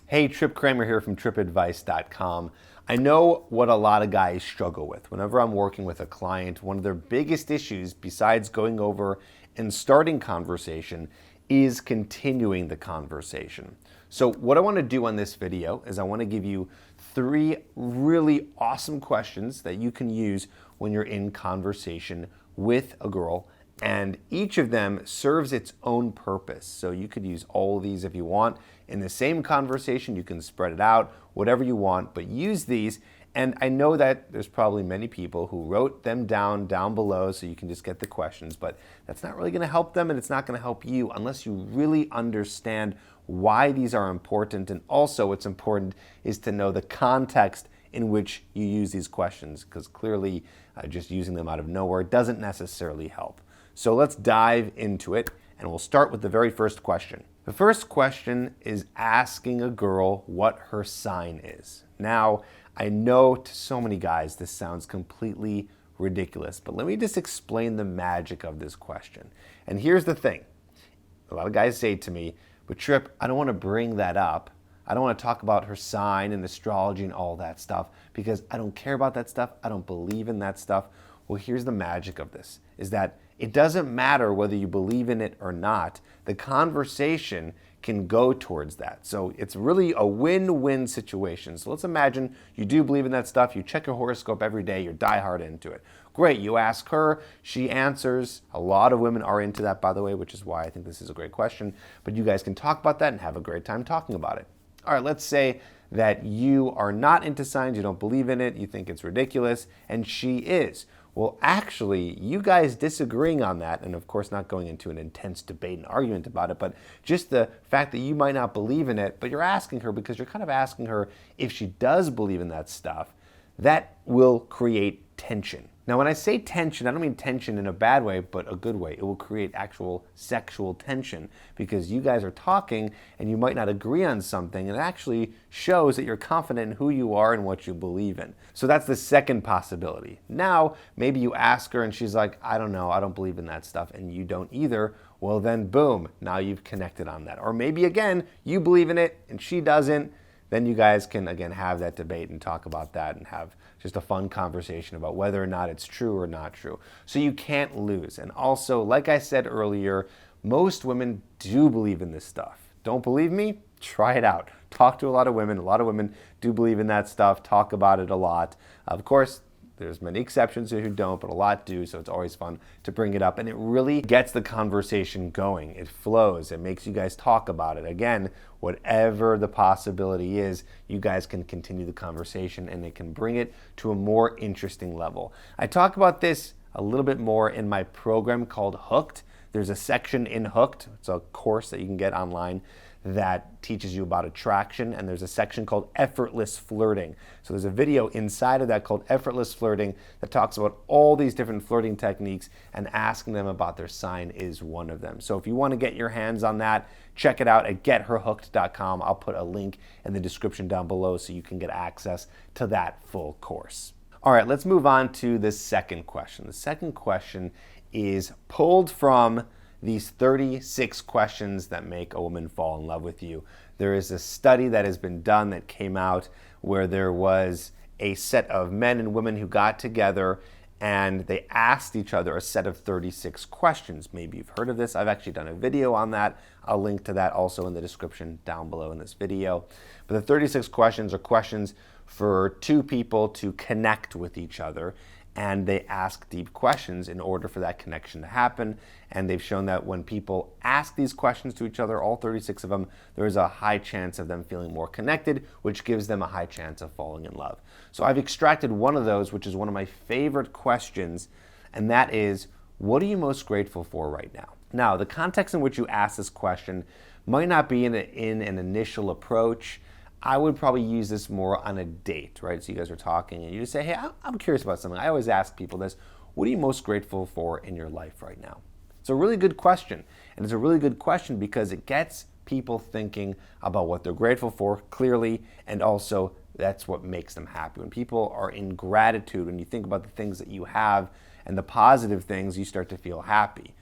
Hey, Tripp Kramer here from trippadvice.com. I know what a lot of guys struggle with. Whenever I'm working with a client, one of their biggest issues, besides going over and starting conversation, is continuing the conversation. So what I want to do on this video is I want to give you 3 really awesome questions that you can use when you're in conversation with a girl, and each of them serves its own purpose. So you could use all of these if you want. In the same conversation, you can spread it out, whatever you want, but use these. And I know that there's probably many people who wrote them down below so you can just get the questions, but that's not really gonna help them, and it's not gonna help you unless you really understand why these are important. And also what's important is to know the context in which you use these questions, because clearly just using them out of nowhere doesn't necessarily help. So let's dive into it, and we'll start with the very first question. The first question is asking a girl what her sign is. Now, I know to so many guys this sounds completely ridiculous, but let me just explain the magic of this question. And here's the thing. A lot of guys say to me, but Tripp, I don't want to bring that up. I don't want to talk about her sign and astrology and all that stuff because I don't care about that stuff. I don't believe in that stuff. Well, here's the magic of this, is that it doesn't matter whether you believe in it or not. The conversation can go towards that. So it's really a win-win situation. So let's imagine you do believe in that stuff. You check your horoscope every day. You're diehard into it. Great. You ask her. She answers. A lot of women are into that, by the way, which is why I think this is a great question. But you guys can talk about that and have a great time talking about it. All right, let's say that you are not into signs. You don't believe in it. You think it's ridiculous. And she is. Well, actually, you guys disagreeing on that, and of course not going into an intense debate and argument about it, but just the fact that you might not believe in it, but you're asking her because you're kind of asking her if she does believe in that stuff, that will create tension. Now, when I say tension, I don't mean tension in a bad way, but a good way. It will create actual sexual tension because you guys are talking and you might not agree on something, and it actually shows that you're confident in who you are and what you believe in. So that's the second possibility. Now, maybe you ask her and she's like, I don't know, I don't believe in that stuff, and you don't either. Well, then boom, now you've connected on that. Or maybe again, you believe in it and she doesn't. Then you guys can, again, have that debate and talk about that and have just a fun conversation about whether or not it's true or not true. So you can't lose. And also, like I said earlier, most women do believe in this stuff. Don't believe me? Try it out. Talk to a lot of women. A lot of women do believe in that stuff, talk about it a lot. Of course, there's many exceptions who don't, but a lot do, so it's always fun to bring it up. And it really gets the conversation going. It flows. It makes you guys talk about it. Again, whatever the possibility is, you guys can continue the conversation and it can bring it to a more interesting level. I talk about this a little bit more in my program called Hooked. There's a section in Hooked. It's a course that you can get online that teaches you about attraction, and there's a section called Effortless Flirting. So there's a video inside of that called Effortless Flirting that talks about all these different flirting techniques, and asking them about their sign is one of them. So if you want to get your hands on that, check it out at getherhooked.com. I'll put a link in the description down below so you can get access to that full course. All right, let's move on to the second question. The second question is pulled from these 36 questions that make a woman fall in love with you. There is a study that has been done that came out where there was a set of men and women who got together and they asked each other a set of 36 questions. Maybe you've heard of this. I've actually done a video on that. I'll link to that also in the description down below in this video. But the 36 questions are questions for 2 people to connect with each other, and they ask deep questions in order for that connection to happen. And they've shown that when people ask these questions to each other, all 36 of them, there's a high chance of them feeling more connected, which gives them a high chance of falling in love. So I've extracted one of those, which is one of my favorite questions, and that is, what are you most grateful for right now? Now, the context in which you ask this question might not be in an initial approach. I would probably use this more on a date, right? So you guys are talking and you just say, hey, I'm curious about something. I always ask people this. What are you most grateful for in your life right now? It's a really good question. And it's a really good question because it gets people thinking about what they're grateful for clearly, and also that's what makes them happy. When people are in gratitude, when you think about the things that you have and the positive things, you start to feel happy.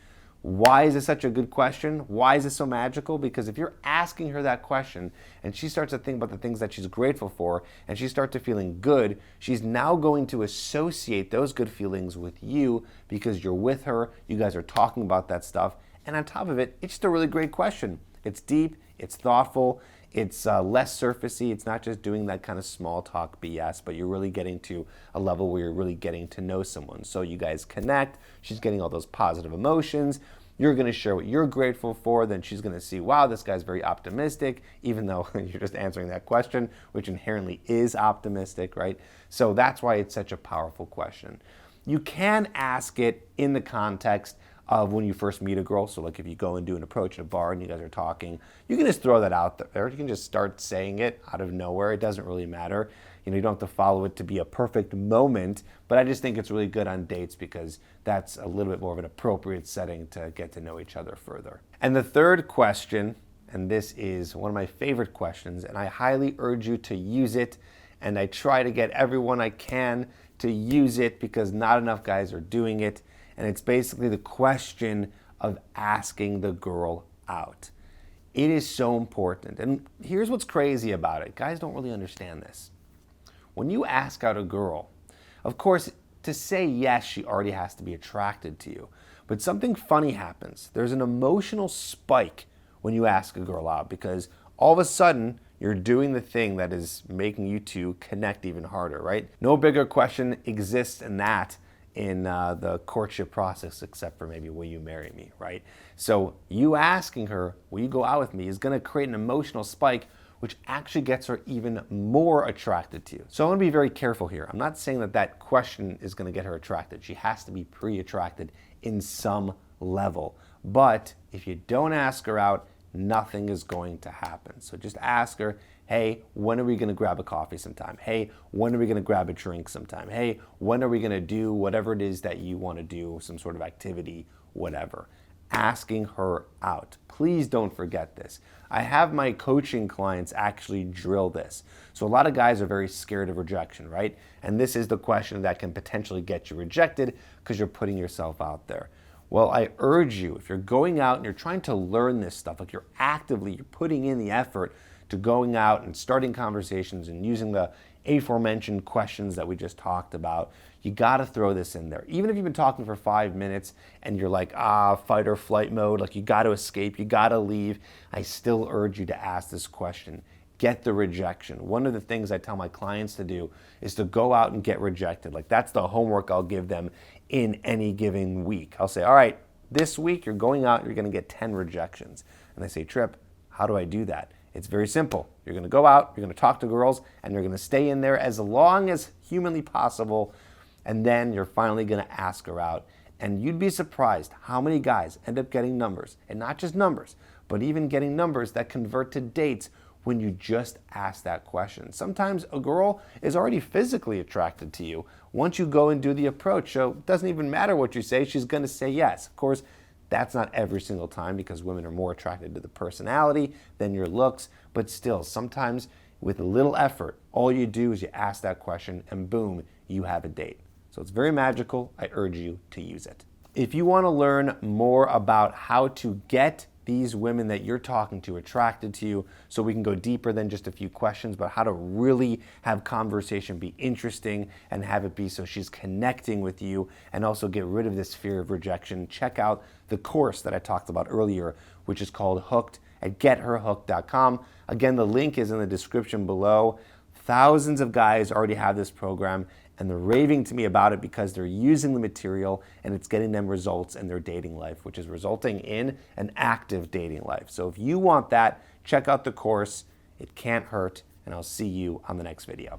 Why is this such a good question? Why is this so magical? Because if you're asking her that question and she starts to think about the things that she's grateful for and she starts to feeling good, she's now going to associate those good feelings with you because you're with her, you guys are talking about that stuff, and on top of it, it's just a really great question. It's deep, it's thoughtful, it's less surfacey. It's not just doing that kind of small talk BS, but you're really getting to a level where you're really getting to know someone. So you guys connect. She's getting all those positive emotions. You're going to share what you're grateful for. Then she's going to see, wow, this guy's very optimistic, even though you're just answering that question, which inherently is optimistic, right? So that's why it's such a powerful question. You can ask it in the context of when you first meet a girl. So like if you go and do an approach at a bar and you guys are talking, you can just throw that out there. You can just start saying it out of nowhere. It doesn't really matter. You know, you don't have to follow it to be a perfect moment, but I just think it's really good on dates because that's a little bit more of an appropriate setting to get to know each other further. And the third question, and this is one of my favorite questions, and I highly urge you to use it, and I try to get everyone I can to use it because not enough guys are doing it. And it's basically the question of asking the girl out. It is so important. And here's what's crazy about it. Guys don't really understand this. When you ask out a girl, of course, to say yes, she already has to be attracted to you. But something funny happens. There's an emotional spike when you ask a girl out because all of a sudden, you're doing the thing that is making you two connect even harder, right? No bigger question exists than that in the courtship process, except for maybe, will you marry me, right? So you asking her, will you go out with me, is gonna create an emotional spike, which actually gets her even more attracted to you. So I wanna be very careful here. I'm not saying that that question is gonna get her attracted. She has to be pre-attracted in some level. But if you don't ask her out, nothing is going to happen. So just ask her, hey, when are we gonna grab a coffee sometime? Hey, when are we gonna grab a drink sometime? Hey, when are we gonna do whatever it is that you wanna do, some sort of activity, whatever. Asking her out. Please don't forget this. I have my coaching clients actually drill this. So a lot of guys are very scared of rejection, right? And this is the question that can potentially get you rejected because you're putting yourself out there. Well, I urge you, if you're going out and you're trying to learn this stuff, like you're putting in the effort to going out and starting conversations and using the aforementioned questions that we just talked about, you gotta throw this in there. Even if you've been talking for 5 minutes and you're like, fight or flight mode, like you gotta escape, you gotta leave, I still urge you to ask this question. Get the rejection. One of the things I tell my clients to do is to go out and get rejected. Like that's the homework I'll give them in any given week. I'll say, all right, this week you're going out, you're gonna get 10 rejections. And they say, Tripp, how do I do that? It's very simple. You're gonna go out, you're gonna talk to girls, and you're gonna stay in there as long as humanly possible, and then you're finally gonna ask her out. And you'd be surprised how many guys end up getting numbers, and not just numbers, but even getting numbers that convert to dates when you just ask that question. Sometimes a girl is already physically attracted to you once you go and do the approach. So it doesn't even matter what you say, she's gonna say yes. Of course, that's not every single time because women are more attracted to the personality than your looks, but still, sometimes with a little effort, all you do is you ask that question and boom, you have a date. So it's very magical. I urge you to use it. If you want to learn more about how to get these women that you're talking to attracted to you, so we can go deeper than just a few questions, but how to really have conversation be interesting and have it be so she's connecting with you and also get rid of this fear of rejection, check out the course that I talked about earlier, which is called Hooked at getherhooked.com. Again, the link is in the description below. Thousands of guys already have this program and they're raving to me about it because they're using the material and it's getting them results in their dating life, which is resulting in an active dating life. So if you want that, check out the course. It can't hurt, and I'll see you on the next video.